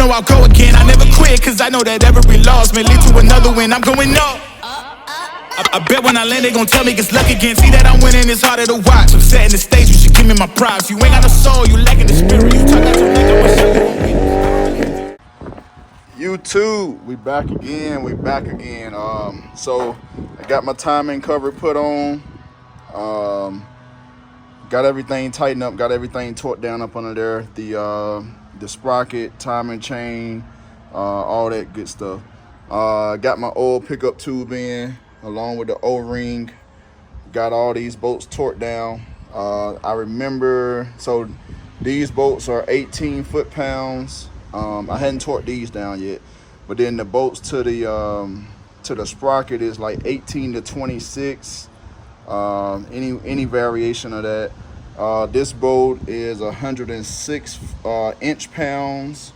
know I'll go again. I never quit, cause I know that every loss may lead to another win. I'm going up. I bet when I land, they gon' tell me it's luck again. See that I'm winning, it's harder to watch. I'm setting the stage, you should give me my props. You ain't got no soul, you lacking the spirit. You talk out your neck, I'ma show you won't win. YouTube, we back again. So I got my timing cover put on. Got everything tightened up, got everything torqued down up under there. The sprocket, timing chain, all that good stuff. Got my oil pickup tube in along with the O-ring. Got all these bolts torqued down. I remember, so these bolts are 18 foot-pounds. I hadn't torqued these down yet, but then the bolts to the sprocket is like 18 to 26. Any variation of that. This bolt is 106 inch pounds.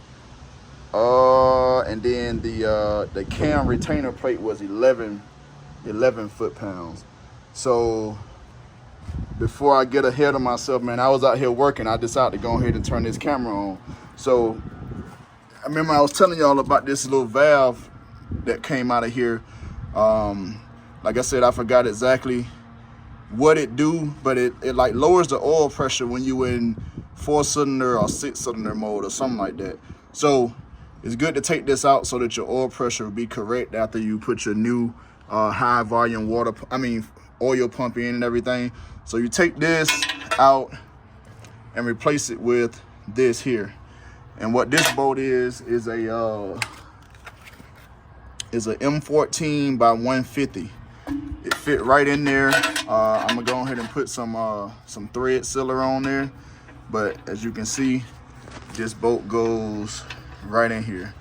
And then the cam retainer plate was 11 foot-pounds. So before I get ahead of myself, man, I was out here working. I decided to go ahead and turn this camera on. So I remember I was telling y'all about this little valve that came out of here. Like I said, I forgot exactly what it do, but it like lowers the oil pressure when you in 4-cylinder or 6-cylinder mode or something like that. So it's good to take this out so that your oil pressure will be correct after you put your new high volume oil pump in and everything. So you take this out and replace it with this here. And what this bolt is a M14 by 150. It fit right in there. I'm gonna go ahead and put some thread sealer on there, but as you can see, this bolt goes right in here.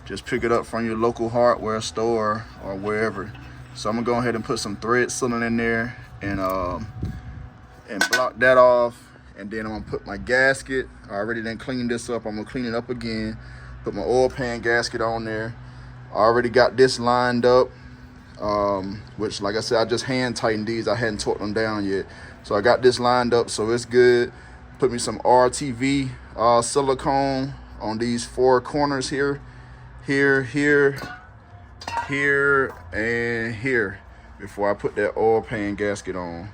Just pick it up from your local hardware store or wherever. So I'm gonna go ahead and put some thread sealing in there and block that off. And then I'm gonna put my gasket. I already done cleaned this up. I'm gonna clean it up again. Put my oil pan gasket on there. I already got this lined up. Which, like I said, I just hand tightened these. I hadn't torqued them down yet. So I got this lined up, so it's good. Put me some RTV silicone on these 4 corners here, here, and here before I put that oil pan gasket on.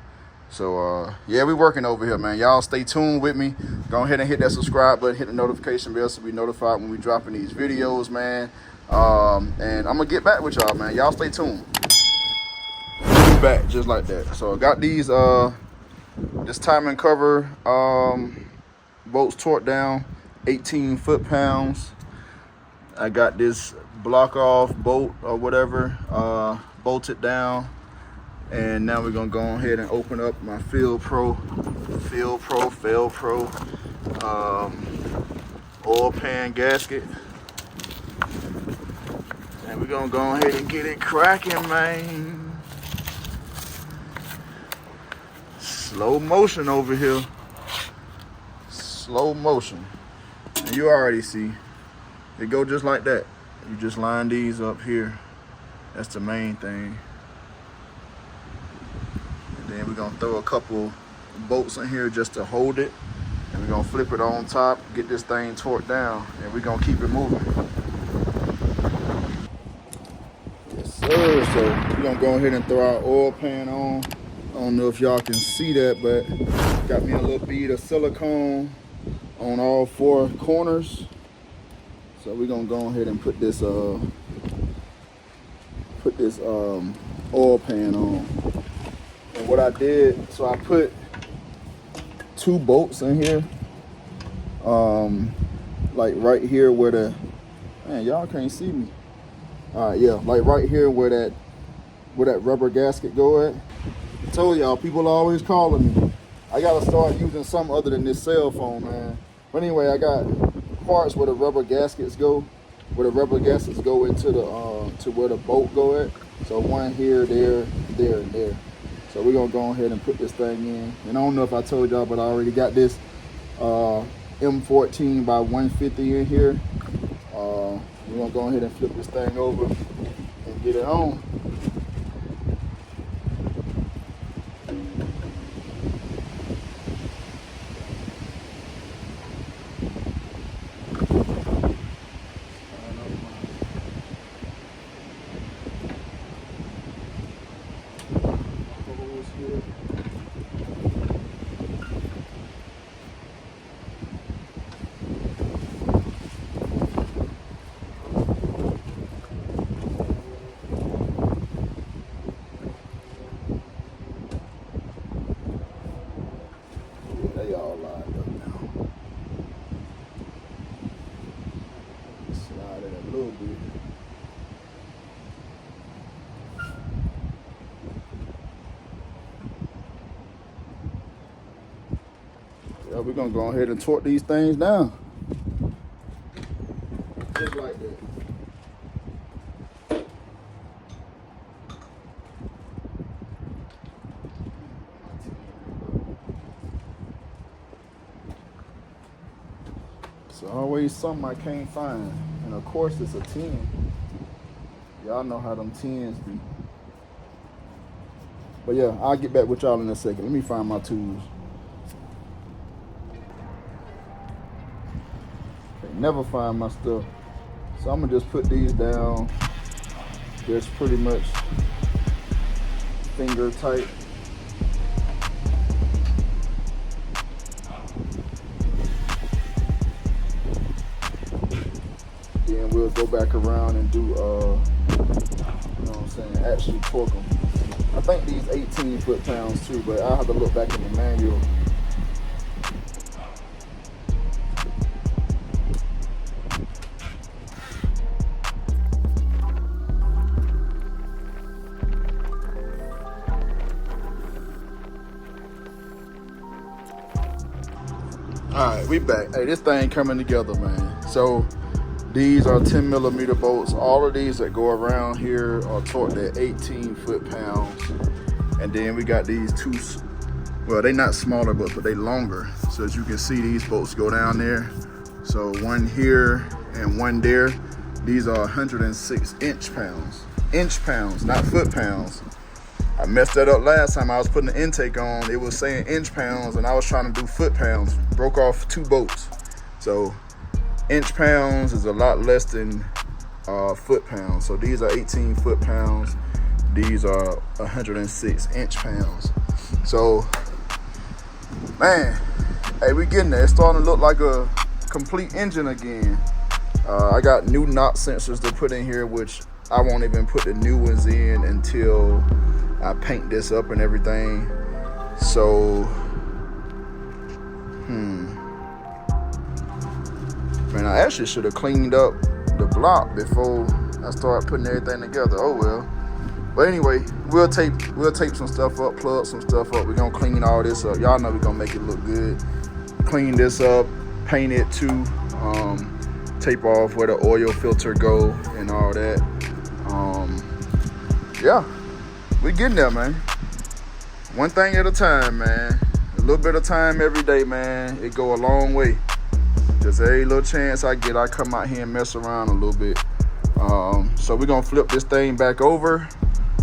So yeah, we working over here, man. Y'all stay tuned with me. Go ahead and hit that subscribe button, hit the notification bell so be notified when we dropping these videos, man. And I'm gonna get back with y'all, man. Y'all stay tuned. We'll be back just like that. So I got these this timing cover bolts torqued down, 18 foot-pounds. I got this block off bolt or whatever bolted down. And now we're gonna go ahead and open up my Field Pro oil pan gasket. And we're gonna go ahead and get it cracking, man. Slow motion over here. Slow motion. And you already see, it go just like that. You just line these up here. That's the main thing. And then we're gonna throw a couple bolts in here just to hold it. And we're gonna flip it on top, get this thing torqued down, and we're gonna keep it moving. Yes, sir. So we're gonna go ahead and throw our oil pan on. I don't know if y'all can see that, but got me a little bead of silicone on all 4 corners. So we're gonna go ahead and put this oil pan on. And what I did, so I put 2 bolts in here, like right here where the, man, y'all can't see me. All right, yeah, like right here where that rubber gasket go at. I told y'all, people are always calling me. I gotta start using something other than this cell phone, man. But anyway, I got parts where the rubber gaskets go, into the to where the bolt go at. So one here, there, and there. So we're gonna go ahead and put this thing in. And I don't know if I told y'all, but I already got this M14 by 150 in here. We're gonna go ahead and flip this thing over and get it on. here. They all lined up now. Slide it a little bit. Yeah, we're gonna go ahead and torque these things down. Just like that. So always something I can't find. And of course it's a 10. Y'all know how them 10s be. But yeah, I'll get back with y'all in a second. Let me find my tools. Can't never find my stuff. So I'm gonna just put these down. Just pretty much finger tight. Then we'll go back around and do, you know what I'm saying, actually torque them. I think these 18 foot-pounds too, but I'll have to look back in the manual. All right, we back. Hey, this thing coming together, man. So these are 10 millimeter bolts. All of these that go around here are torqued at 18 foot-pounds. And then we got these two, well, they not smaller, but they longer. So as you can see, these bolts go down there. So one here and one there. These are 106 inch-pounds. Inch-pounds, not foot-pounds. I messed that up last time I was putting the intake on. It was saying inch-pounds, and I was trying to do foot-pounds. Broke off 2 bolts. So inch-pounds is a lot less than foot-pounds. So these are 18 foot-pounds. These are 106 inch-pounds. So, man, hey, we getting there. It's starting to look like a complete engine again. I got new knock sensors to put in here, which I won't even put the new ones in until I paint this up and everything. So, man, I actually should have cleaned up the block before I start putting everything together. Oh well. But anyway, we'll tape some stuff up, plug some stuff up. We're gonna clean all this up. Y'all know we're gonna make it look good. Clean this up, paint it too. Tape off where the oil filter go and all that. Yeah, we getting there, man. One thing at a time, man. A little bit of time every day, man. It go a long way. Just every little chance I get, I come out here and mess around a little bit. So we're gonna flip this thing back over,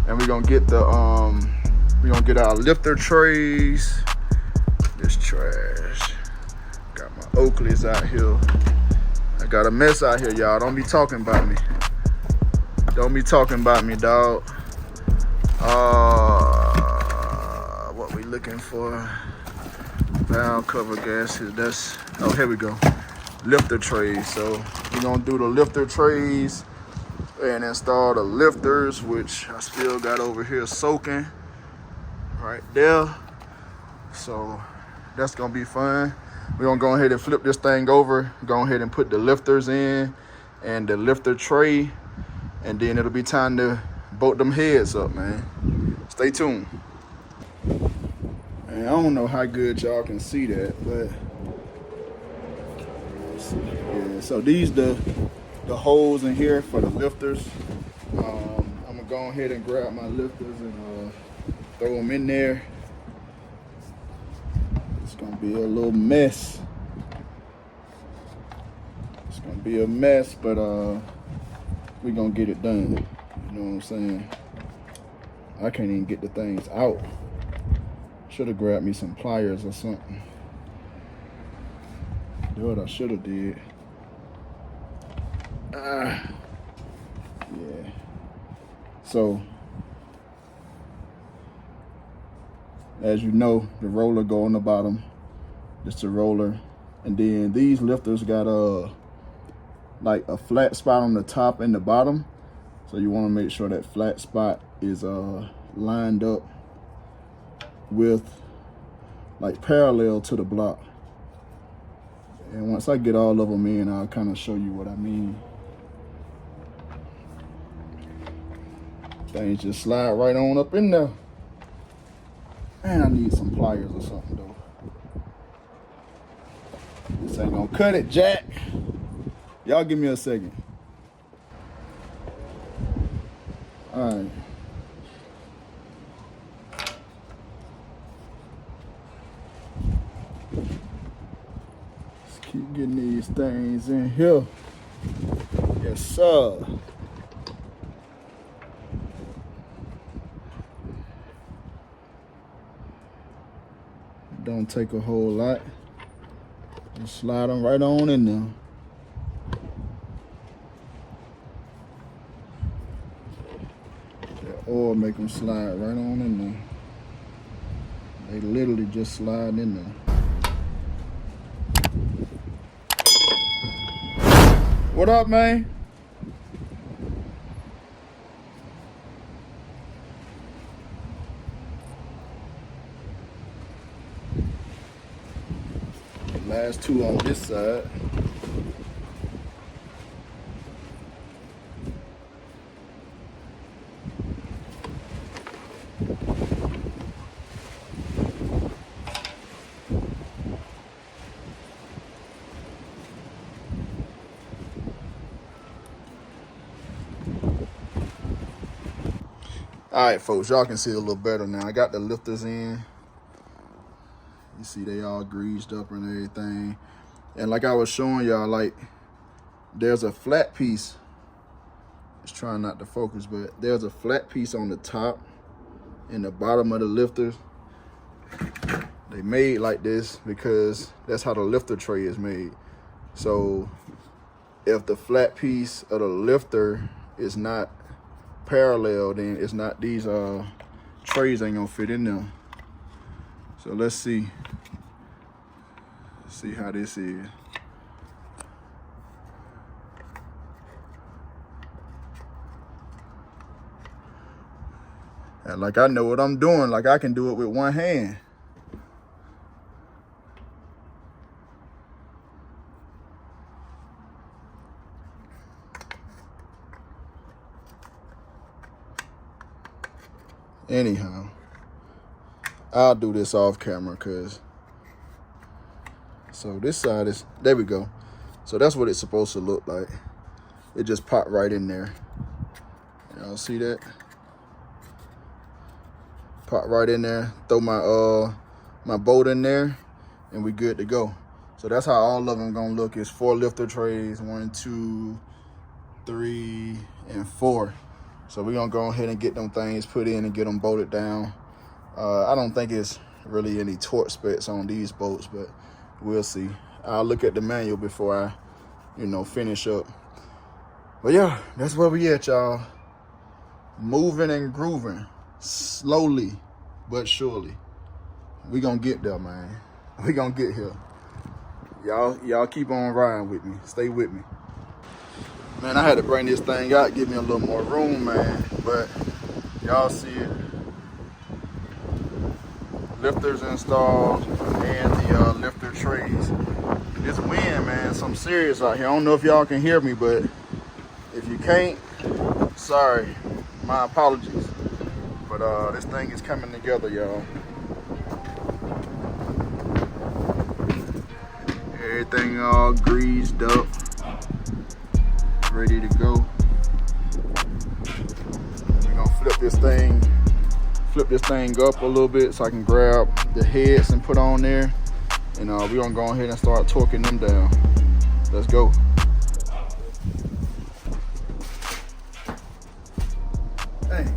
and we're gonna get our lifter trays. This trash. Got my Oakleys out here. I got a mess out here, y'all. Don't be talking about me. Don't be talking about me, dog. What we looking for? Valve cover gaskets. That's, oh, here we go. Lifter trays. So we're gonna do the lifter trays and install the lifters, which I still got over here soaking right there. So that's gonna be fun. We're gonna go ahead and flip this thing over, go ahead and put the lifters in and the lifter tray, and then it'll be time to bolt them heads up, man. Stay tuned. And I don't know how good y'all can see that, but let's see. Yeah, so these the holes in here for the lifters. I'm gonna go ahead and grab my lifters and throw them in there. It's gonna be a little mess. It's gonna be a mess, but we're gonna get it done. You know what I'm saying? I can't even get the things out. Should have grabbed me some pliers or something. Do what I should have did. Yeah. As you know, the roller go on the bottom. Just a roller. And then these lifters got like a flat spot on the top and the bottom. So you want to make sure that flat spot is lined up with, like, parallel to the block. And once I get all of them in, I'll kind of show you what I mean. Things just slide right on up in there. Man, I need some pliers or something though. This ain't gonna cut it, Jack. Y'all give me a second. All right. Let's keep getting these things in here. Yes, sir. Don't take a whole lot. Just slide them right on in there. That oil make them slide right on in there. They literally just slide in there. What up, man? Last two on this side. All right, folks, y'all can see it a little better now. I got the lifters in. You see they all greased up and everything. And like I was showing y'all, like, there's a flat piece. Just trying not to focus, but there's a flat piece on the top and the bottom of the lifters. They made like this because that's how the lifter tray is made. So if the flat piece of the lifter is not parallel, then it's not, these trays ain't gonna fit in there. So let's see how this is. And like, I know what I'm doing. Like, I can do it with one hand. Anyhow, I'll do this off camera, cause so this side is, there we go. So that's what it's supposed to look like. It just popped right in there. Y'all see that? Pop right in there. Throw my my bolt in there, and we good to go. So that's how all of them gonna look. Is 4 lifter trays, 1, 2, 3, and 4. So we're gonna go ahead and get them things put in and get them bolted down. I don't think it's really any torque specs on these bolts, but we'll see. I'll look at the manual before I, finish up. But yeah, that's where we at, y'all. Moving and grooving, slowly but surely. We gonna get there, man. We gonna get here. Y'all keep on riding with me. Stay with me. Man, I had to bring this thing out, give me a little more room, man. But y'all see it. Lifters installed and the lifter trays. This wind, man, something serious out here. I don't know if y'all can hear me, but if you can't, sorry, my apologies. But this thing is coming together, y'all. Everything all greased up, ready to go. We're gonna flip this thing up a little bit so I can grab the heads and put on there. And we're gonna go ahead and start torquing them down. Let's go. Dang.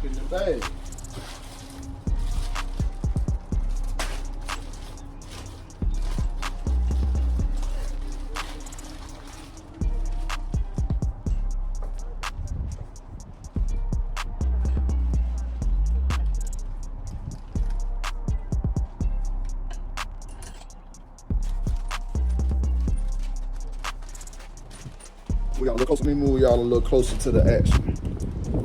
back in the bag. We got a little closer. Let me move y'all a little closer to the action.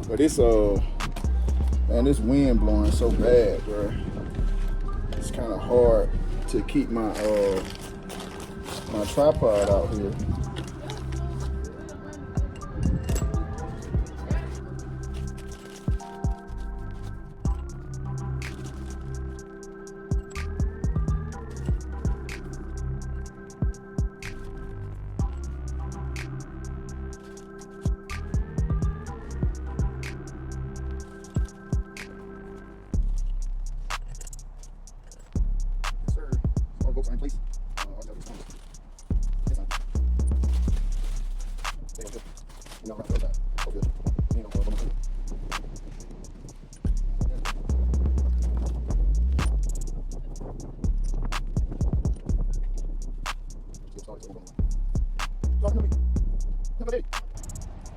But it's man, this wind blowing so bad, bro. It's kind of hard to keep my my tripod out here. Please.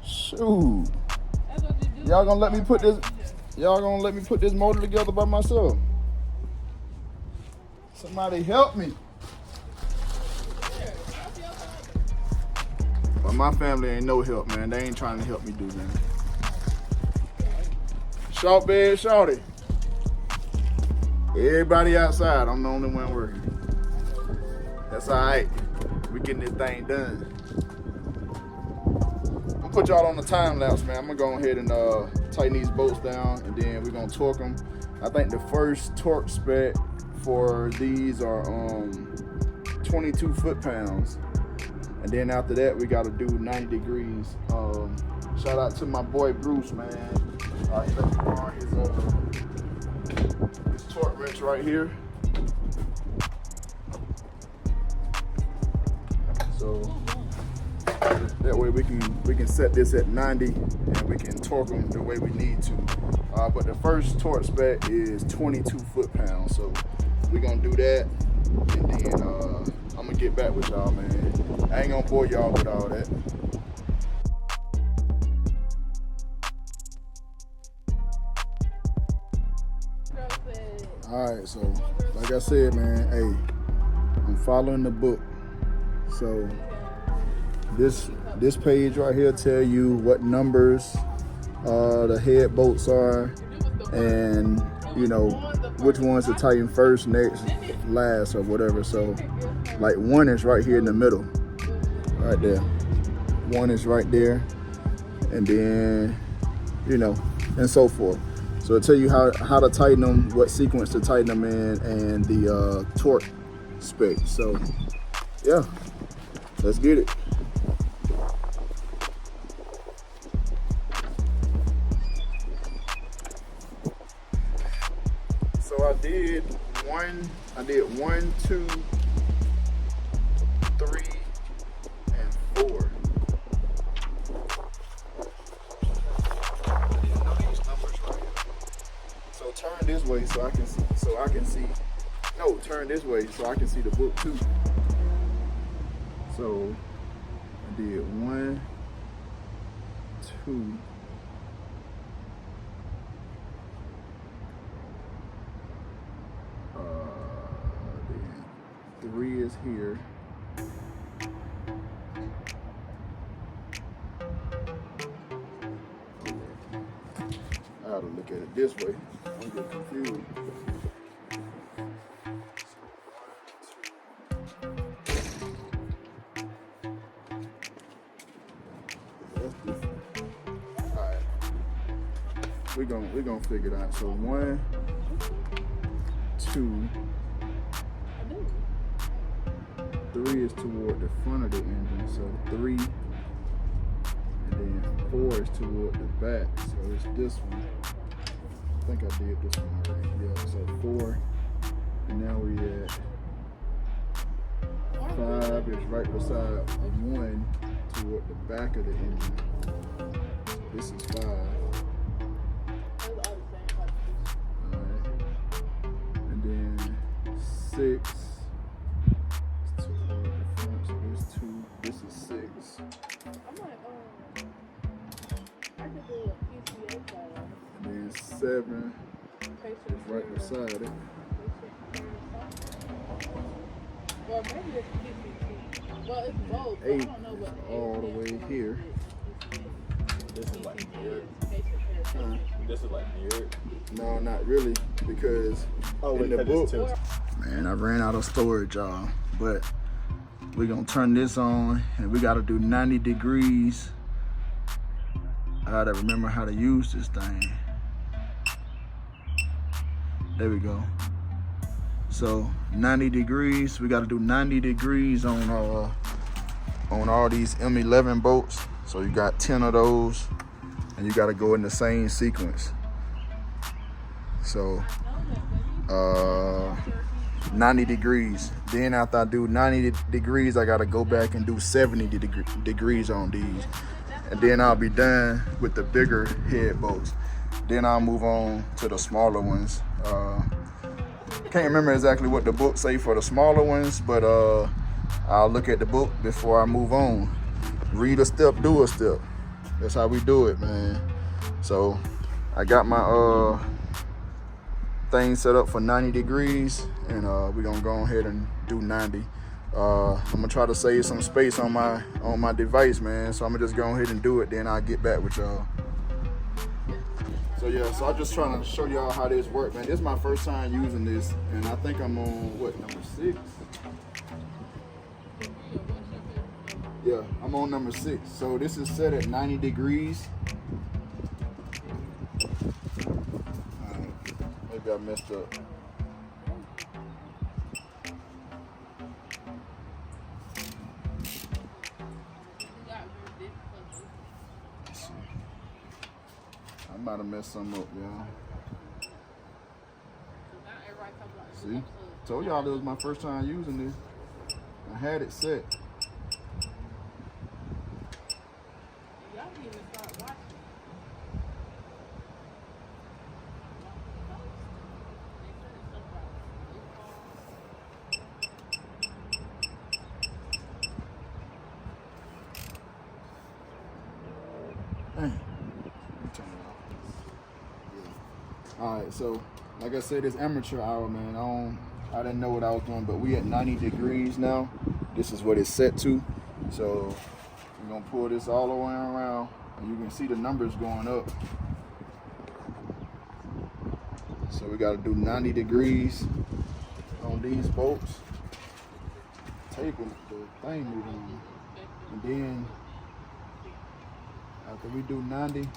Shoot. Y'all gonna let me put this? Y'all gonna let me put this motor together by myself? Somebody help me. But my family ain't no help, man. They ain't trying to help me do that. Short bed, shorty. Everybody outside. I'm the only one working. That's all right. We getting this thing done. I'm gonna put y'all on the time lapse, man. I'm gonna go ahead and tighten these bolts down, and then we're gonna torque them. I think the first torque spec for these are 22 foot-pounds, and then after that we got to do 90 degrees. Shout out to my boy Bruce, man. He let me borrow his torque wrench right here. So that way we can set this at 90 and we can torque them the way we need to. But the first torque spec is 22 foot-pounds. So we're gonna do that, and then I'm gonna get back with y'all, man. I ain't gonna bore y'all with all that. All right, so like I said, man, hey, I'm following the book. So this page right here tell you what numbers the head bolts are, and you know which ones to tighten first, next, last, or whatever. So like 1 is right here in the middle, right there. 1 is right there, and then you know, and so forth. So it'll tell you how to tighten them, what sequence to tighten them in, and the torque spec. So yeah, let's get it. So I did 1, 2, 3, and 4. So turn this way so I can see. No, turn this way so I can see the book too. So I did 1, 2. Then 3 is here. I ought to look at it this way. I'm getting confused. That's different. All right, we're gonna figure it out. So 1, 2, 3 is toward the front of the engine. So 3, and then 4 is toward the back. So it's this one. I think I did this one already. Yeah. So 4, and now we at 5 is right beside 1 toward the back of the engine. So this is 5. 6. It's 2 bar difference. So this 2. This is 6. I could do a PCA class. And then 7 is right beside it. Well, maybe it's PCT. Well, it's both. 8 I don't know what is all the way here. This is like mirrored. This is like mirrored. No, not really, because in the book, man, I ran out of storage, y'all. But we're gonna turn this on, and we gotta do 90 degrees. I gotta remember how to use this thing. There we go. So 90 degrees. We gotta do 90 degrees on all these M11 bolts. So you got 10 of those, and you gotta go in the same sequence. So 90 degrees. Then after I do 90 degrees, I gotta go back and do 70 degrees on these. And then I'll be done with the bigger head bolts. Then I'll move on to the smaller ones. Can't remember exactly what the book say for the smaller ones, but I'll look at the book before I move on. Read a step, do a step. That's how we do it, man. So I got my thing set up for 90 degrees, and we're gonna go ahead and do 90. I'm gonna try to save some space on my device, man. So I'm gonna just go ahead and do it, then I'll get back with y'all. So yeah, so I'm just trying to show y'all how this works, man. This is my first time using this, and I think I'm on, what, number 6? Yeah, I'm on number 6. So this is set at 90 degrees. Maybe I messed up. I might have messed something up, y'all. See? Told y'all this was my first time using this. I had it set. Alright, so like I said, it's amateur hour, man. I didn't know what I was doing, but we at 90 degrees now. This is what it's set to. So we're gonna pull this all the way around, and you can see the numbers going up. So we gotta do 90 degrees on these bolts. Tape with the thing moving on. And then after we do 90,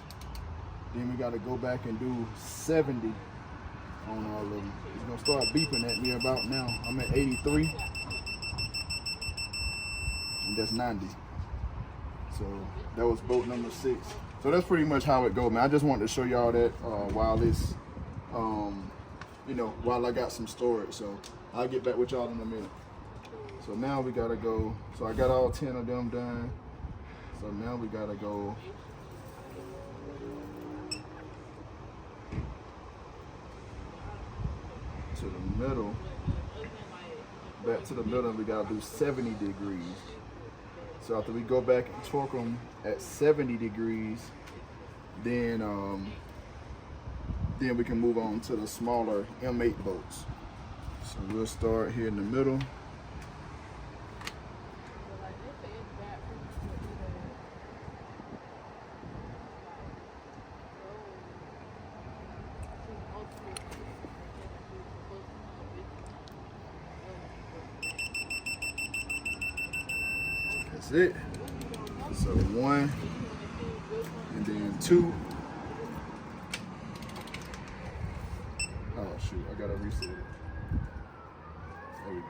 then we gotta go back and do 70 on all of them. It's gonna start beeping at me about now. I'm at 83, and that's 90. So that was bolt number 6. So that's pretty much how it goes, man. I just wanted to show y'all that while it's, while I got some storage. So I'll get back with y'all in a minute. So now we gotta go. So I got all 10 of them done. So now we gotta go to the middle, back to the middle, and we gotta do 70 degrees. So after we go back and torque them at 70 degrees, then we can move on to the smaller M8 bolts. So we'll start here in the middle. That's it. So 1, and then 2. Oh shoot, I gotta reset it. There we go.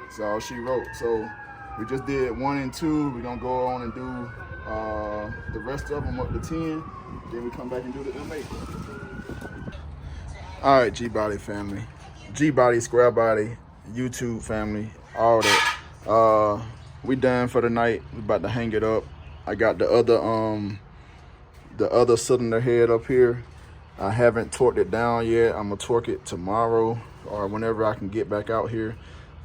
That's all she wrote. So we just did 1 and 2. We're gonna go on and do the rest of them up to 10. Then we come back and do the M8. All right, G-Body family, G-Body, Square Body, YouTube family, all that. we done for the night. We about to hang it up. I got the other cylinder head up here. I haven't torqued it down yet. I'm gonna torque it tomorrow or whenever I can get back out here.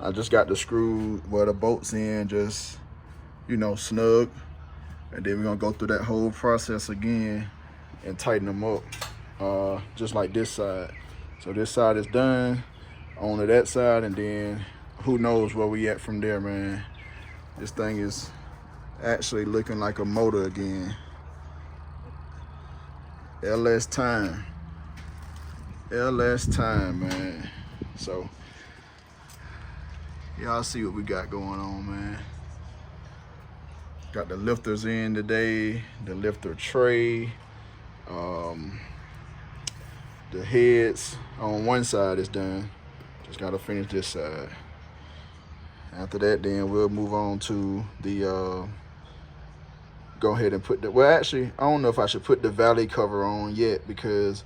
I just got the screw where the bolts in, just, you know, snug. And then we're gonna go through that whole process again and tighten them up, just like this side. So this side is done, on to that side, and then who knows where we at from there, man. This thing is actually looking like a motor again. LS time, man. So y'all see what we got going on, man. Got the lifters in today, the lifter tray. The heads on one side is done. Just gotta finish this side. After that, then we'll move on to the, go ahead and put the, well, actually, I don't know if I should put the valley cover on yet, because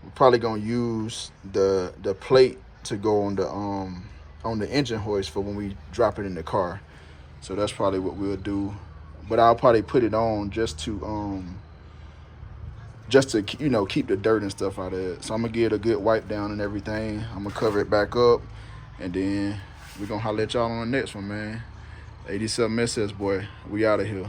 we're probably gonna use the plate to go on the engine hoist for when we drop it in the car. So that's probably what we'll do. But I'll probably put it on just to you know, keep the dirt and stuff out of it. So I'm gonna give it a good wipe down and everything. I'm gonna cover it back up, and then we're gonna holler at y'all on the next one, man. 87 SS boy, we out of here.